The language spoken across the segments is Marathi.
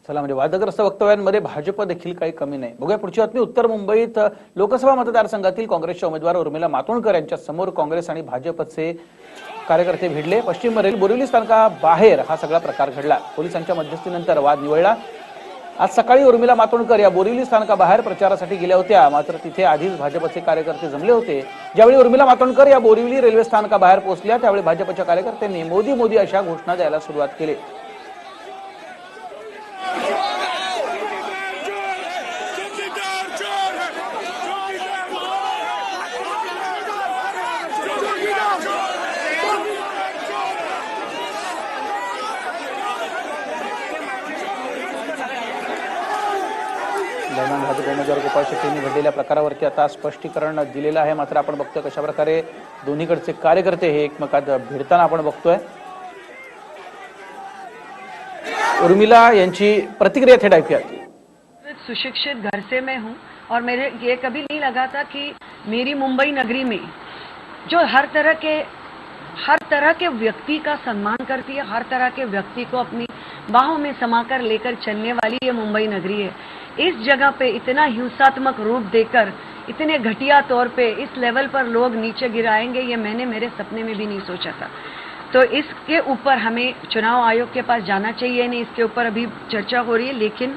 चला म्हणजे वादग्रस्त वक्तव्यांमध्ये भाजप देखील काही कमी नाही। बघूया पुढची बातमी। उत्तर मुंबईत लोकसभा मतदारसंघातील काँग्रेसच्या उमेदवार उर्मिला मातोंडकर यांच्या समोर काँग्रेस आणि भाजपचे कार्यकर्ते भिडले। पश्चिम रेल्वे बोरिवली स्थानकाबाहेर हा सगळा प्रकार घडला। पोलिसांच्या मध्यस्थीनंतर वाद निवळला। आज सकाळी उर्मिला मातोंडकर या बोरिवली स्थानकाबाहेर प्रचारासाठी गेल्या होत्या, मात्र तिथे आधीच भाजपचे कार्यकर्ते जमले होते। ज्यावेळी उर्मिला मातोंडकर या बोरिवली रेल्वे स्थानकाबाहेर पोहोचल्या त्यावेळी भाजपच्या कार्यकर्त्यांनी मोदी मोदी अशा घोषणा द्यायला सुरुवात केली। दरम्यान भाजप उमेदवार गोपाळ शेट्टींनी घडलेल्या प्रकारावरती आता स्पष्टीकरण दिलेलं आहे। मात्र आपण बघतोय कशा प्रकारे दोन्हीकडचे कार्यकर्ते हे एकमेकात भिडताना आपण बघतोय। उर्मिला यांची प्रतिक्रिया थेट ऐकूया। सुशिक्षित घर से मैं हूं और मेरे ये कभी नहीं लगा था कि मेरी मुंबई नगरी में जो हर तरह के व्यक्ति का सम्मान करती है, हर तरह के व्यक्ति को अपनी बाहों में समाकर लेकर चलने वाली ये मुंबई नगरी है। इस जगह पे इतना हिंसात्मक रूप देकर इतने घटिया तौर पे इस लेवल पर लोग नीचे गिराएंगे ये मैंने मेरे सपने में भी नहीं सोचा था। तो इसके ऊपर हमें चुनाव आयोग के पास जाना चाहिए, नहीं इसके ऊपर अभी चर्चा हो रही है, लेकिन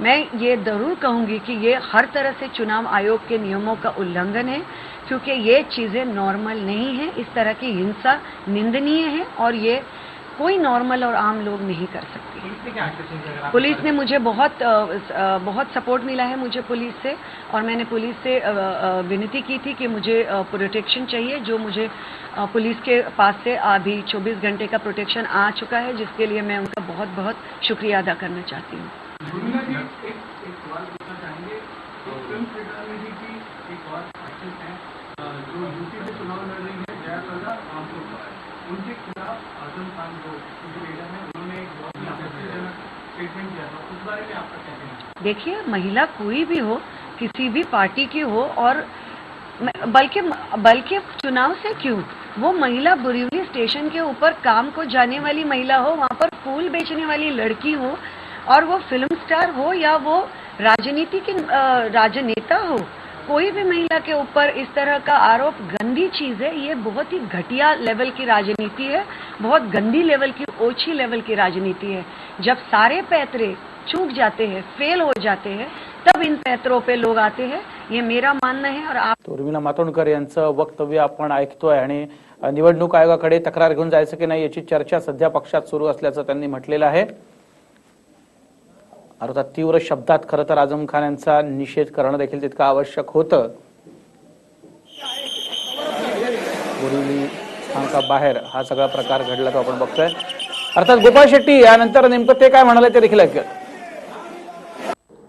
मैं ये जरूर कहूंगी कि ये हर तरह से चुनाव आयोग के नियमों का उल्लंघन है, क्योंकि ये चीजें नॉर्मल नहीं है। इस तरह की हिंसा निंदनीय है और ये कोई नॉर्मल और आम लोग नहीं कर सकते। पुलिस ने मुझे बहुत सपोर्ट मिला है मुझे पुलिस से, और मैंने पुलिस से विनती की थी कि मुझे प्रोटेक्शन चाहिए, जो मुझे पुलिस के पास से अभी 24 घंटे का प्रोटेक्शन आ चुका है, जिसके लिए मैं उनका बहुत बहुत शुक्रिया अदा करना चाहती हूँ। उनके खिलाफ आजम खान जो लीडर हैं उन्होंने एक बहुत ही आपत्तिजनक स्टेटमेंट किया था, उस बारे में आपका क्या कहना है? देखिए, महिला कोई भी हो, किसी भी पार्टी की हो, और बल्कि चुनाव से क्यों, वो महिला बोरिवली स्टेशन के ऊपर काम को जाने वाली महिला हो, वहां पर फूल बेचने वाली लड़की हो, और वो फिल्म स्टार हो या वो राजनीति की राजनेता हो, कोई भी महिला के ऊपर इस तरह का आरोप गंदी चीज है। ये बहुत ही घटिया लेवल की राजनीति है, बहुत गंदी लेवल की, ओछी लेवल की राजनीति है। जब सारे पैतरे चूक जाते हैं, फेल हो जाते हैं, तब इन पैतरों पे लोग आते हैं, ये मेरा मानना है। और आप उर्मिला मातोंडकर यांचं वक्तव्य आपण ऐकतोय आणि निवडणूक आयोगाकडे तक्रार घेऊन जायचं की नाही याची चर्चा सध्या पक्षात सुरू असल्याचं त्यांनी म्हटलेलं आहे। अर्थात तीव्र शब्दात खरं तर आझम खान यांचा निषेध करणं देखील तितकं आवश्यक होतं। बोरिवली स्थानकाबाहेर हा सगळा प्रकार घडला तो आपण बघतोय। अर्थात गोपाळ शेट्टी यानंतर नेमकं ते काय म्हणाले ते देखील ऐकूया।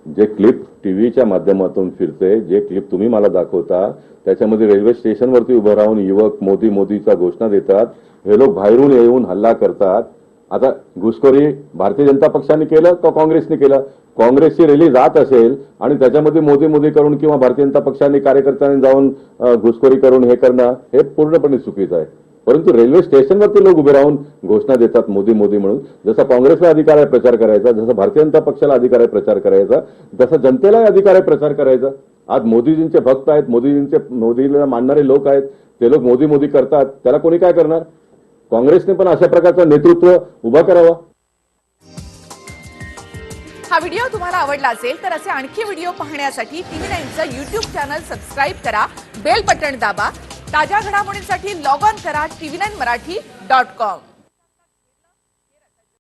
जे क्लिप टीव्हीच्या माध्यमातून फिरते, जे क्लिप तुम्ही मला दाखवता, त्याच्यामध्ये रेल्वे स्टेशनवरती उभं राहून युवक मोदी मोदीचा घोषणा देतात, हे लोक बाहेरून येऊन हल्ला करतात। आता घुसखोरी भारतीय जनता पक्षाने केलं का काँग्रेसने केलं? काँग्रेसची रॅली जात असेल आणि त्याच्यामध्ये मोदी मोदी करून किंवा भारतीय जनता पक्षाने कार्यकर्त्यांनी जाऊन घुसखोरी करून हे करणं हे पूर्णपणे चुकीचं आहे। परंतु रेल्वे स्टेशनवरती लोक उभे राहून घोषणा देतात मोदी मोदी म्हणून। जसा काँग्रेसला अधिकार आहे प्रचार करायचा, जसं भारतीय जनता पक्षाला अधिकार आहे प्रचार करायचा, तसं जनतेलाही अधिकार आहे प्रचार करायचा। आज मोदीजींचे भक्त आहेत, मोदीला मानणारे लोक आहेत, ते लोक मोदी मोदी करतात, त्याला कोणी काय करणार? काँग्रेसने पण अशा प्रकारचं नेतृत्व उभा करावा। हा व्हिडिओ तुम्हाला आवडला असेल तर असे आणखी व्हिडिओ पाहण्यासाठी TV9चं YouTube चॅनल सबस्क्राइब करा, बेल बटन दाबा। ताज्या घडामोडींसाठी लॉग ऑन करा tv9marathi.com।